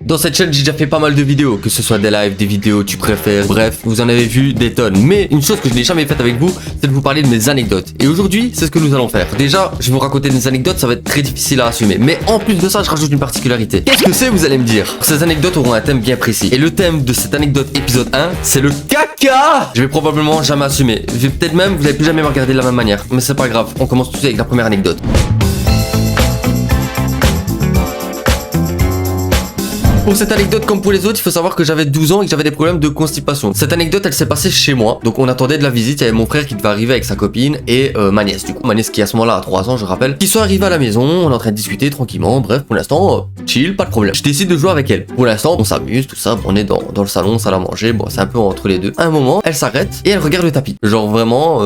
Dans cette chaîne, j'ai déjà fait pas mal de vidéos, que ce soit des lives, des vidéos tu préfères, bref, vous en avez vu des tonnes. Mais une chose que je n'ai jamais faite avec vous, c'est de vous parler de mes anecdotes. Et aujourd'hui, c'est ce que nous allons faire. Déjà, je vais vous raconter des anecdotes, ça va être très difficile à assumer. Mais en plus de ça, je rajoute une particularité. Qu'est-ce que c'est, vous allez me dire? Ces anecdotes auront un thème bien précis. Et le thème de cette anecdote épisode 1, c'est le caca. Je vais probablement jamais assumer. Je vais peut-être même, vous n'allez plus jamais me regarder de la même manière. Mais c'est pas grave, on commence tout de suite avec la première anecdote. Pour cette anecdote, comme pour les autres, il faut savoir que j'avais 12 ans et que j'avais des problèmes de constipation. Cette anecdote, elle s'est passée chez moi. Donc on attendait de la visite, il y avait mon frère qui devait arriver avec sa copine et ma nièce. Du coup, ma nièce qui à ce moment-là a 3 ans, je rappelle. Qui sont arrivés à la maison, on est en train de discuter tranquillement. Bref, pour l'instant, chill, pas de problème. Je décide de jouer avec elle. Pour l'instant, on s'amuse, tout ça. On est dans le salon, salle à manger. Bon, c'est un peu entre les deux. À un moment, elle s'arrête et elle regarde le tapis. Genre vraiment,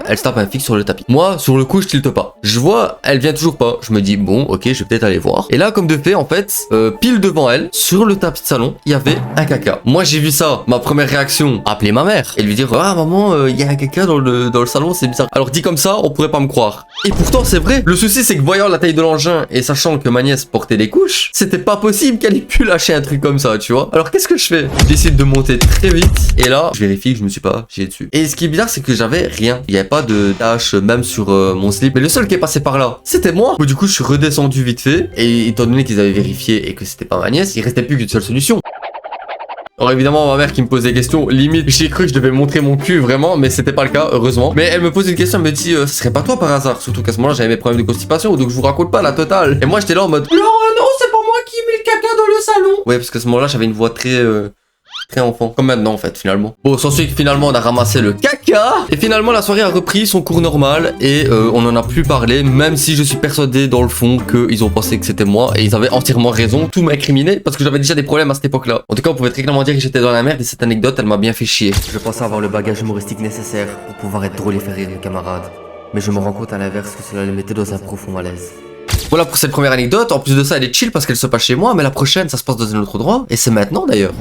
elle se tape un fixe sur le tapis. Moi, sur le coup, je tilte pas. Je vois, elle vient toujours pas. Je me dis, bon, ok, je vais peut-être aller voir. Et là, comme de fait, en fait, pile devant elle, sur le tapis de salon, il y avait un caca. Moi, j'ai vu ça. Ma première réaction, appeler ma mère et lui dire, ah maman, il y a un caca dans le salon, c'est bizarre. Alors dit comme ça, on pourrait pas me croire. Et pourtant, c'est vrai. Le souci, c'est que voyant la taille de l'engin et sachant que ma nièce portait des couches, c'était pas possible qu'elle ait pu lâcher un truc comme ça, tu vois. Alors qu'est-ce que je fais? Je décide de monter très vite et là, je vérifie que je me suis pas chié dessus. Et ce qui est bizarre, c'est que j'avais rien. Il y avait pas de tache même sur mon slip. Mais le seul qui est passé par là, c'était moi. Du coup, je suis redescendu vite fait et étant donné qu'ils avaient vérifié et que c'était pas ma nièce, il restait plus qu'une seule solution. Alors évidemment, ma mère qui me pose des questions, limite j'ai cru que je devais montrer mon cul vraiment, mais c'était pas le cas, heureusement. Mais elle me pose une question, elle me dit, ce serait pas toi par hasard? Surtout qu'à ce moment-là j'avais mes problèmes de constipation, donc je vous raconte pas la totale. Et moi j'étais là en mode, non, non, c'est pas moi qui mets le caca dans le salon. Ouais, parce qu'à ce moment-là j'avais une voix très enfant, comme maintenant en fait finalement. Bon, s'ensuit que finalement on a ramassé le caca et finalement la soirée a repris son cours normal et on en a plus parlé, même si je suis persuadé dans le fond qu'ils ont pensé que c'était moi et ils avaient entièrement raison, tout m'a incriminé parce que j'avais déjà des problèmes à cette époque-là. En tout cas, on pouvait très clairement dire que j'étais dans la merde et cette anecdote elle m'a bien fait chier. Je pensais avoir le bagage humoristique nécessaire pour pouvoir être drôle et faire rire les camarades, mais je me rends compte à l'inverse que cela les mettait dans un profond malaise. Voilà pour cette première anecdote. En plus de ça, elle est chill parce qu'elle se passe chez moi, mais la prochaine ça se passe dans un autre endroit et c'est maintenant d'ailleurs.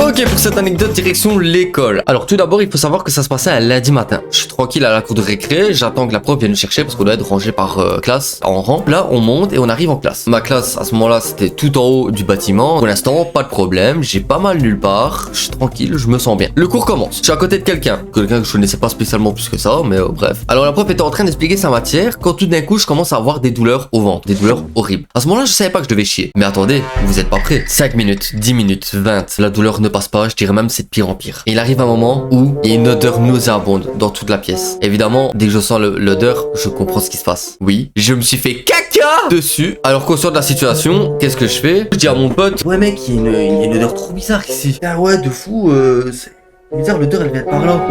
Ok, pour cette anecdote, direction l'école. Alors tout d'abord, il faut savoir que ça se passait un lundi matin. Je suis tranquille à la cour de récré, j'attends que la prof vienne me chercher parce qu'on doit être rangé par classe en rang. Là, on monte et on arrive en classe. Ma classe, à ce moment-là, c'était tout en haut du bâtiment. Pour l'instant, pas de problème, j'ai pas mal nulle part, je suis tranquille, je me sens bien. Le cours commence. Je suis à côté de quelqu'un que je connaissais pas spécialement plus que ça, mais bref. Alors la prof était en train d'expliquer sa matière quand tout d'un coup, je commence à avoir des douleurs au ventre, des douleurs horribles. À ce moment-là, je savais pas que je devais chier. Mais attendez, vous êtes pas prêts. 5 minutes, 10 minutes, 20, la douleur ne passe pas, je dirais même c'est de pire en pire. Et il arrive un moment où il y a une odeur nauséabonde dans toute la pièce. Évidemment, dès que je sens l'odeur, je comprends ce qui se passe. Oui, je me suis fait caca dessus. Alors conscient de la situation, qu'est-ce que je fais? Je dis à mon pote, ouais mec, il y a une odeur trop bizarre ici. Ah ouais, de fou, c'est bizarre, l'odeur elle vient de par là.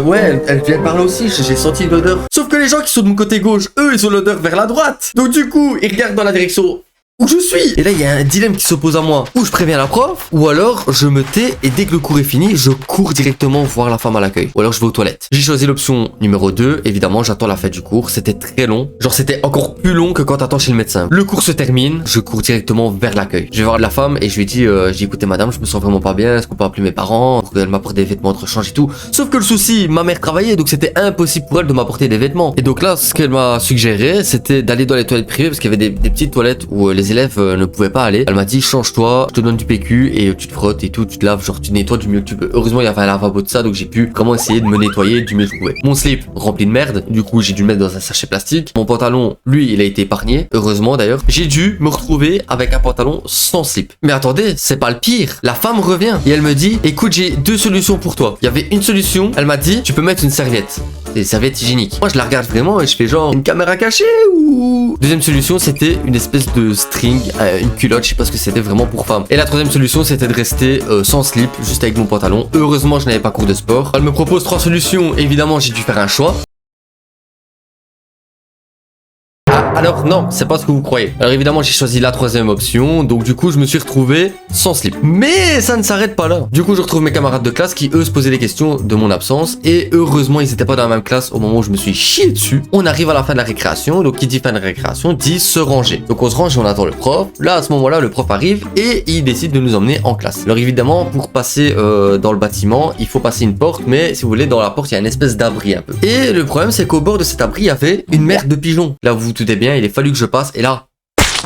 Ouais, elle vient de par là aussi, j'ai senti l'odeur. Sauf que les gens qui sont de mon côté gauche, eux, ils ont l'odeur vers la droite. Donc du coup, ils regardent dans la direction où je suis. Et là il y a un dilemme qui s'oppose à moi. Ou je préviens la prof, ou alors je me tais et dès que le cours est fini, je cours directement voir la femme à l'accueil. Ou alors je vais aux toilettes. J'ai choisi l'option numéro 2. Évidemment, j'attends la fin du cours. C'était très long. Genre c'était encore plus long que quand t'attends chez le médecin. Le cours se termine, je cours directement vers l'accueil. Je vais voir la femme et je lui dis, écoutez madame, je me sens vraiment pas bien. Est-ce qu'on peut appeler mes parents pour qu'elle m'apporte des vêtements de rechange et tout. Sauf que le souci, ma mère travaillait, donc c'était impossible pour elle de m'apporter des vêtements. Et donc là, ce qu'elle m'a suggéré, c'était d'aller dans les toilettes privées parce qu'il y avait des petites toilettes où les élèves ne pouvaient pas aller. Elle m'a dit change-toi, je te donne du PQ et tu te frottes et tout, tu te laves, genre tu nettoies du mieux que tu peux. Heureusement il y avait un lavabo de ça, donc j'ai pu vraiment essayer de me nettoyer du mieux que je pouvais. Mon slip rempli de merde, du coup j'ai dû le mettre dans un sachet plastique. Mon pantalon, lui, il a été épargné, heureusement d'ailleurs. J'ai dû me retrouver avec un pantalon sans slip. Mais attendez, c'est pas le pire. La femme revient et elle me dit, écoute, j'ai 2 solutions pour toi. Il y avait une solution, elle m'a dit, tu peux mettre une serviette. Des serviettes hygiéniques. Moi je la regarde vraiment et je fais genre une caméra cachée ou... Deuxième solution, c'était une espèce de string, une culotte, je sais pas ce que c'était vraiment pour femme. Et la troisième solution, c'était de rester sans slip, juste avec mon pantalon. Heureusement, je n'avais pas cours de sport. Elle me propose 3 solutions, évidemment, j'ai dû faire un choix. Alors non, c'est pas ce que vous croyez. Alors évidemment, j'ai choisi la troisième option, donc du coup, je me suis retrouvé sans slip. Mais ça ne s'arrête pas là. Du coup, je retrouve mes camarades de classe qui, eux, se posaient des questions de mon absence. Et heureusement, ils n'étaient pas dans la même classe au moment où je me suis chié dessus. On arrive à la fin de la récréation, donc qui dit fin de récréation, dit se ranger. Donc on se range et on attend le prof. Là, à ce moment-là, le prof arrive et il décide de nous emmener en classe. Alors évidemment, pour passer dans le bâtiment, il faut passer une porte, mais si vous voulez, dans la porte, il y a une espèce d'abri un peu. Et le problème, c'est qu'au bord de cet abri, il y avait une merde de pigeons. Là, vous vous doutez bien bien, il a fallu que je passe. Et là,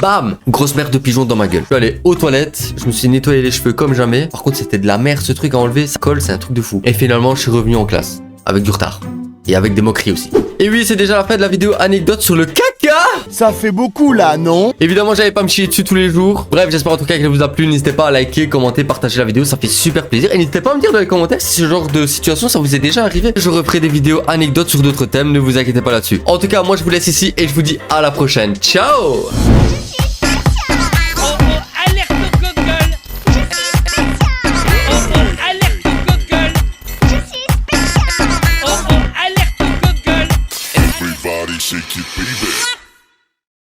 bam, grosse merde de pigeon dans ma gueule. Je suis allé aux toilettes, je me suis nettoyé les cheveux comme jamais. Par contre, c'était de la merde ce truc à enlever, ça colle, c'est un truc de fou. Et finalement, je suis revenu en classe. Avec du retard. Et avec des moqueries aussi. Et oui, c'est déjà la fin de la vidéo anecdote sur le caca. Ça fait beaucoup là, non? Évidemment, j'allais pas me chier dessus tous les jours. Bref, j'espère en tout cas qu'elle vous a plu. N'hésitez pas à liker, commenter, partager la vidéo, ça fait super plaisir. Et n'hésitez pas à me dire dans les commentaires si ce genre de situation ça vous est déjà arrivé. Je referai des vidéos anecdotes sur d'autres thèmes, ne vous inquiétez pas là-dessus. En tout cas, moi je vous laisse ici et je vous dis à la prochaine. Ciao!